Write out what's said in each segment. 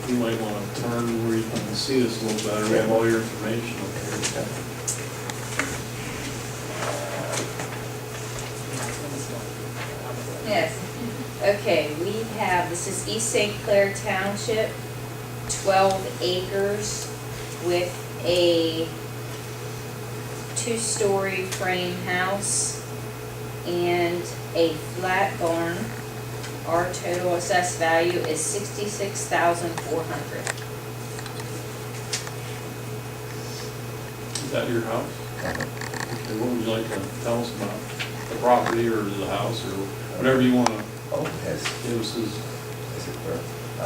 You might want to turn where you can see this a little better, we have all your information up here. Yes, okay, we have, this is East St. Clair Township, 12 acres with a 2-story frame house and a flat barn. Our total assessed value is $66,400. Is that your house? Okay, what would you like to tell us about the property or the house or whatever you want to Oh, it has, give us? is it, I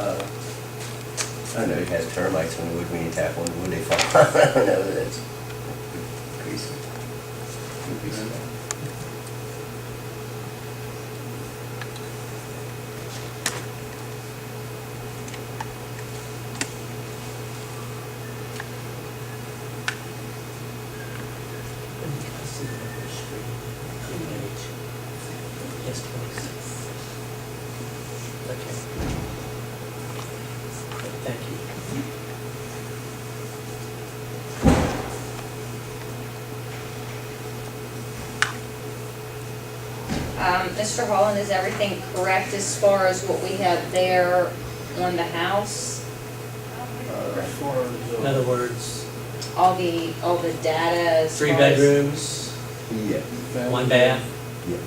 don't know, it has termites when you tap one, when they fall. I don't know, that's crazy. Yes, please. Okay. Thank you. Mr. Holland, is everything correct as far as what we have there on the house? As far as, In other words, All the data as 3 far as- bedrooms, Yeah, family, 1 bath. yes.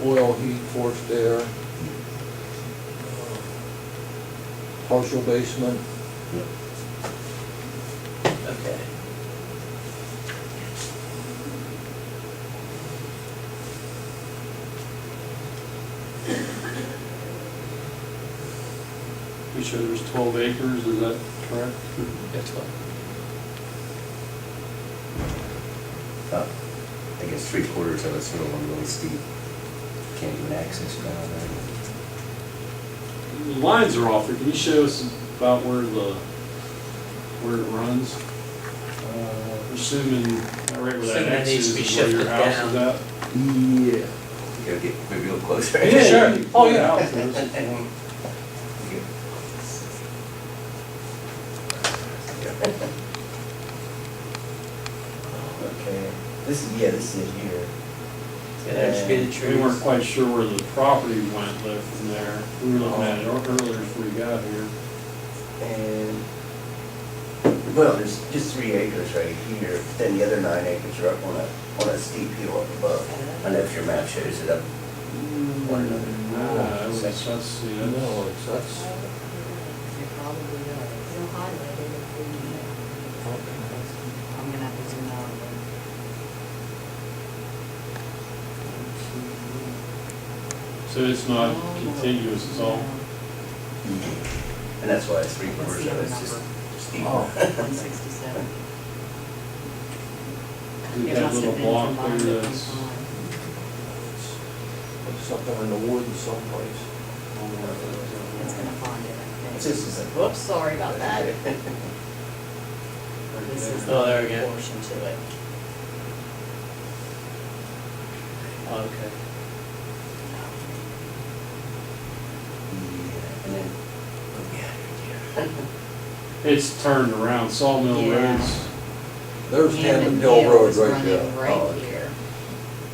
Oil, heat, forced air, partial basement. Yep. Okay. You sure there's 12 acres, is that correct? That's what. I guess 3/4 of it's sort of really steep. Can't even access down there. The lines are off there, can you show us about where it runs? Assuming, right where that Assuming that X needs is, to be is where your shifted house down. is at? Yeah. You gotta get maybe a little closer. Yeah, Sure. you can Oh, point yeah. out to us if you want. Okay. This is here. Yeah, there should be the We trees. weren't quite sure where the property went left from there. We were looking at it earlier before you got here. And, well, there's just 3 acres right here, then the other 9 acres are up on a steep hill up above. I don't know if your map shows it up one another. Let's see, that's, No, that's, It probably does. It'll highlight it if we, I'm gonna have to zoom out. so it's not contiguous, it's all, And that's why it's 3/4 What's the of other it's just steep. Oh. 167. we've It got a must little have been block combined there at that's, one time. it's something in the woods someplace. It's gonna find it, I It's think. just a. Whoops, sorry about that. right This is there. Oh, there we the go. portion to it. Oh, okay. Yeah, and then, oh, yeah, It's turned around, Sawmill Yeah. Road's, There's Hammond Hammond Hill Road is right running there. Oh, right okay. here.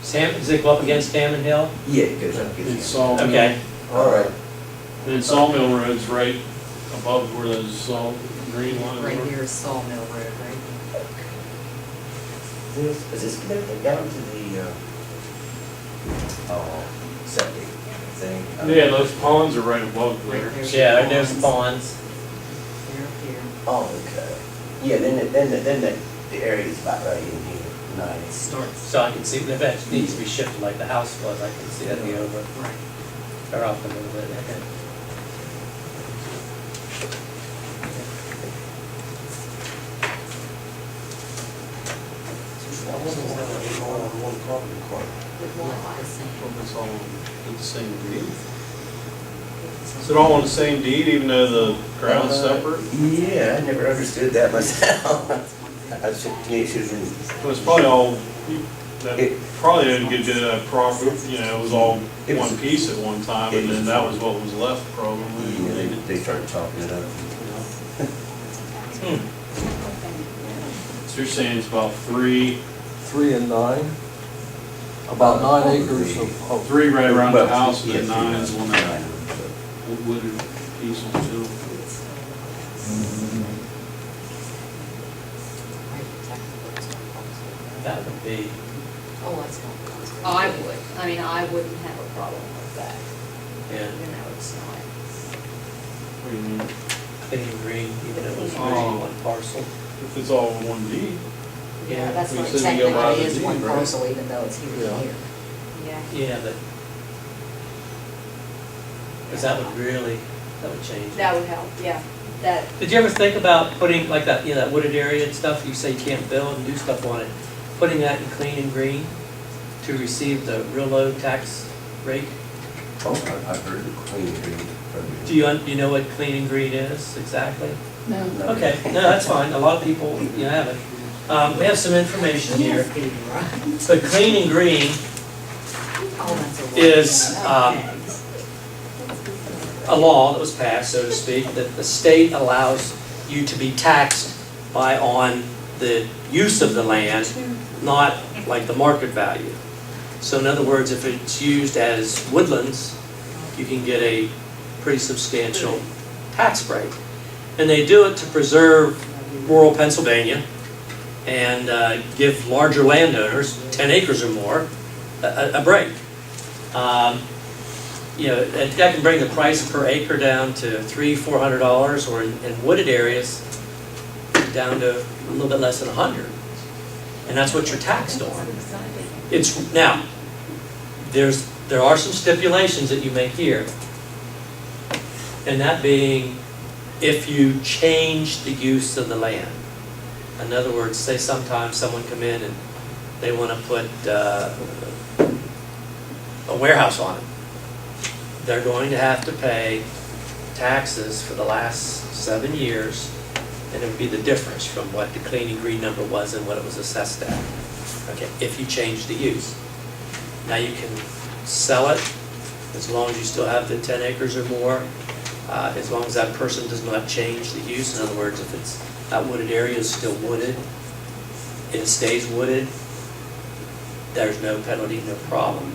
Sam, does it go up against Hammond Hill? yeah, it goes up. it's Sawmill. Okay. All right. Then Sawmill Road's right above where those saw green lines Right are. here is Sawmill Road, right? Is this connected down to the, septic thing? Yeah, those ponds are right above there. Right there. Yeah, there's the ponds. Here, here. Oh, okay. Yeah, then the area is about right in here, It nice. starts, So I can see if it needs to be shifted like the house was, I can see that be over, right. or off a little bit, okay. I wonder why they're all on one property card. With one lot, the same. It's all on the same deed. Is it all on the same deed, even though the ground's separate? Yeah, I never understood that myself. I should, to me, it should have been. Well, it's probably all, that It- probably didn't get that proper, you know, it was all It was- one piece at one time, it and was- then that was what was left probably. You know, they started chopping it up. So you're saying it's about three 3 and 9, about 9 acres of, Three right around the Well, house, and yeah, then nine is one that nine. wooded piece on two. That would be, Oh, that's not. I would, I mean, I wouldn't have a problem with that, yeah, even though it's not. What do you mean? clean green, even if it was Oh. originally one parcel. If it's all in one deed. Yeah, that's We what said we go by technically the is deed, one right? parcel, even though it's here Yeah. and here. Yeah. Yeah, but, because that would really, that would change it. That would help, yeah, that, Did you ever think about putting, like that, you know, that wooded area and stuff, you say you can't build and do stuff on it, putting that in clean and green to receive the real low tax rate? Oh, I've heard of clean green. Do you know what clean and green is exactly? No. Okay, no, that's fine, a lot of people, you know, haven't. We have some information here, but clean and green Oh, that's a lot. is, Okay. a law that was passed, so to speak, that the state allows you to be taxed on the use of the land, not like the market value. So in other words, if it's used as woodlands, you can get a pretty substantial tax break. And they do it to preserve rural Pennsylvania and give larger landowners, 10 acres or more, a break. You know, that can bring the price per acre down to $300-400, or in wooded areas, down to a little bit less than 100. And that's what you're taxed on. It's, now, there are some stipulations that you make here. And that being, if you change the use of the land. In other words, say sometimes someone come in and they want to put a warehouse on it. They're going to have to pay taxes for the last 7 years, and it would be the difference from what the clean and green number was and what it was assessed at. Okay, if you change the use. Now you can sell it as long as you still have the 10 acres or more, as long as that person does not change the use. In other words, if it's, that wooded area is still wooded, it stays wooded, there's no penalty, no problem.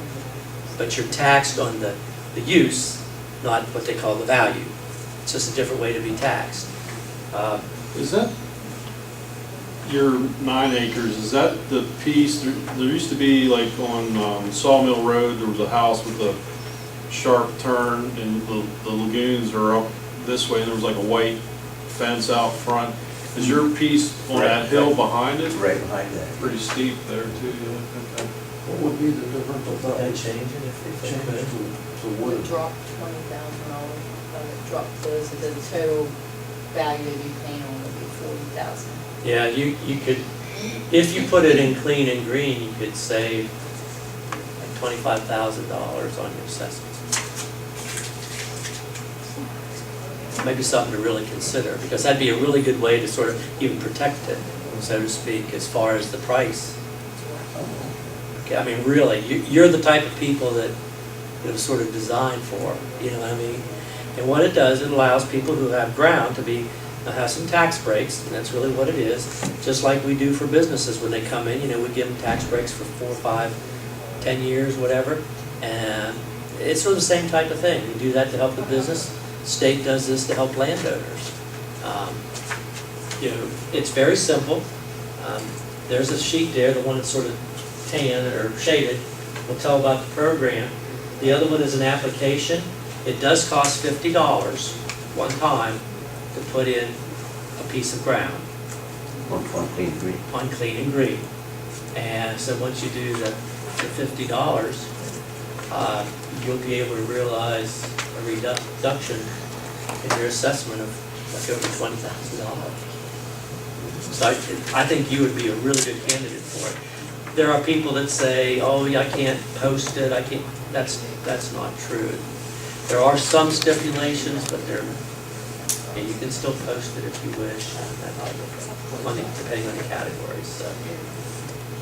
But you're taxed on the use, not what they call the value. It's just a different way to be taxed. Is that your 9 acres, is that the piece, there used to be like on Sawmill Road, there was a house with a sharp turn, and the lagoons are up this way, and there was like a white fence out front. Is your piece on that hill behind it? Right behind that. Pretty steep there too, yeah, okay. what would be the difference of that? And change it if they Change could. to It wood. dropped $20,000, it dropped the total value of you paying on would be $40,000. Yeah, you could, if you put it in clean and green, you could save like $25,000 on your assessments. Maybe something to really consider, because that'd be a really good way to sort of even protect it, so to speak, as far as the price. Okay, I mean, really, you're the type of people that it was sort of designed for, you know what I mean? And what it does, it allows people who have ground to have some tax breaks, and that's really what it is. Just like we do for businesses when they come in, you know, we give them tax breaks for 4, 5, 10 years, whatever. And it's sort of the same type of thing. We do that to help the business. State does this to help landowners. You know, it's very simple. There's a sheet there, the one that's sort of tan or shaded, will tell about the program. The other one is an application. It does cost $50 one time to put in a piece of ground On clean green. on clean and green. And so once you do the $50, you'll be able to realize a reduction in your assessment of like over $20,000. So I think you would be a really good candidate for it. There are people that say, oh, yeah, I can't post it, I can't, that's not true. There are some stipulations, but and you can still post it if you wish, depending on the categories. So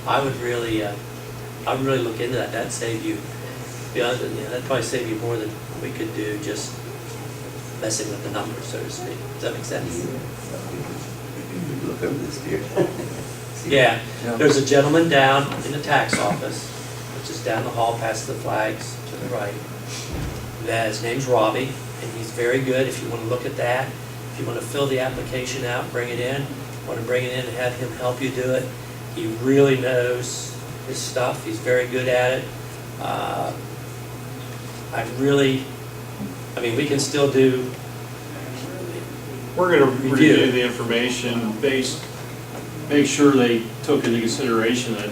I would really I would really look into that, that'd save you, that'd probably save you more than we could do just messing with the numbers, so to speak. Does that make sense? Look over this deer. Yeah, Yeah. there's a gentleman down in the tax office, which is down the hall past the flags to the right. His name's Robbie, and he's very good if you want to look at that. If you want to fill the application out, bring it in, want to bring it in and have him help you do it. He really knows his stuff, he's very good at it. We can still do, We're gonna Review. review the information make sure they took into consideration that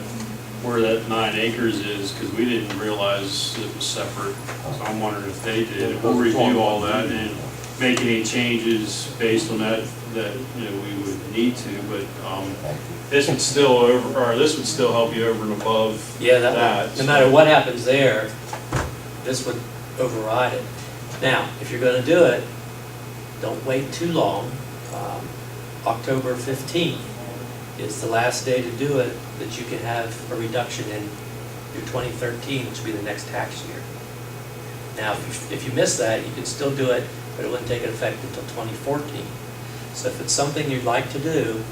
where that 9 acres is, because we didn't realize it was separate. So I'm wondering if they did. We'll review all that and make any changes based on that, we would need to, but, this would still help you over and above yeah, that. no matter what happens there, this would override it. Now, if you're gonna do it, don't wait too long. October 15th is the last day to do it, that you can have a reduction in your 2013, which will be the next tax year. Now, if you miss that, you can still do it, but it wouldn't take effect until 2014. So if it's something you'd like to do,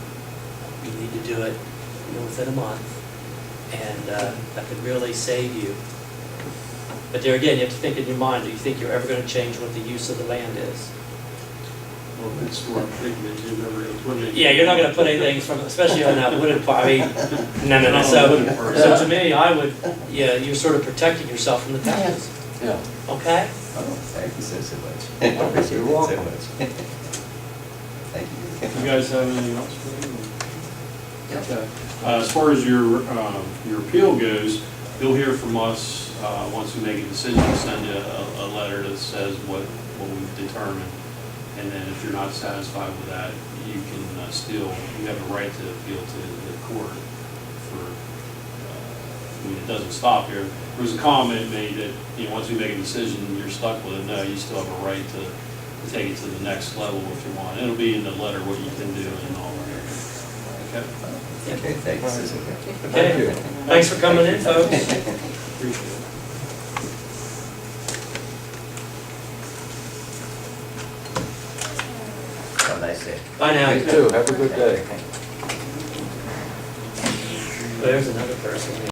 you need to do it within a month, and that could really save you. But there again, you have to think in your mind, do you think you're ever going to change what the use of the land is? Well, it's more big that you never gonna put it. Yeah, you're not gonna put anything from, especially on that wooded part, no. So to me, I would, you're sort of protecting yourself from the taxes, Yeah. okay? Oh, thank you so much. I appreciate it so much. Thank you. You guys have anything else for me? Yep. Okay. As far as your appeal goes, you'll hear from us, once we make a decision, we'll send you a letter that says what we've determined. And then if you're not satisfied with that, you can you have a right to appeal to the court for, it doesn't stop here. There was a comment made that, once we make a decision, you're stuck with it. No, you still have a right to take it to the next level if you want. It'll be in the letter what you can do and all that. Okay? Okay, thanks. Okay, thanks for coming in, folks. Appreciate it. Have a nice day. Bye now. You too, have a good day. There's another person.